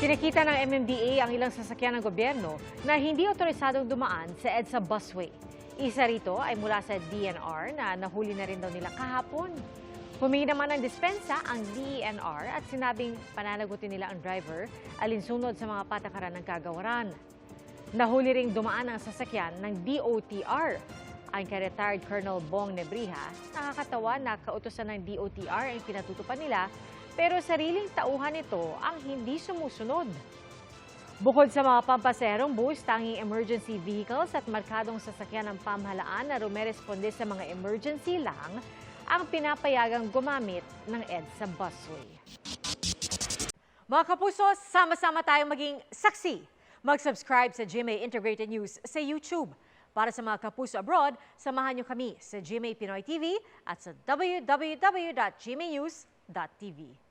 Kinikita ng MMDA ang ilang sasakyan ng gobyerno na hindi otorisadong dumaan sa EDSA busway. Isa rito ay mula sa DNR na nahuli na rin daw nila kahapon. Humingi naman ng dispensa ang DENR at sinabing pananagutin nila ang driver alinsunod sa mga patakaran ng kagawaran. Nahuli ring dumaan ang sasakyan ng DOTR. Ayon kay retired Colonel Bong Nebrija, nakakatawa na kautusan ng DOTR ang pinatutupan nila pero sariling tauhan ito ang hindi sumusunod. Bukod sa mga pampaserong bus, tanging emergency vehicles at markadong sasakyan ng pamahalaan na rumeresponde sa mga emergency lang ang pinapayagang gumamit ng EDSA busway. Mga kapuso, sama-sama tayong maging saksi. Mag-subscribe sa GMA Integrated News sa YouTube. Para sa mga kapuso abroad, samahan niyo kami sa GMA Pinoy TV at sa www.gmanews.tv.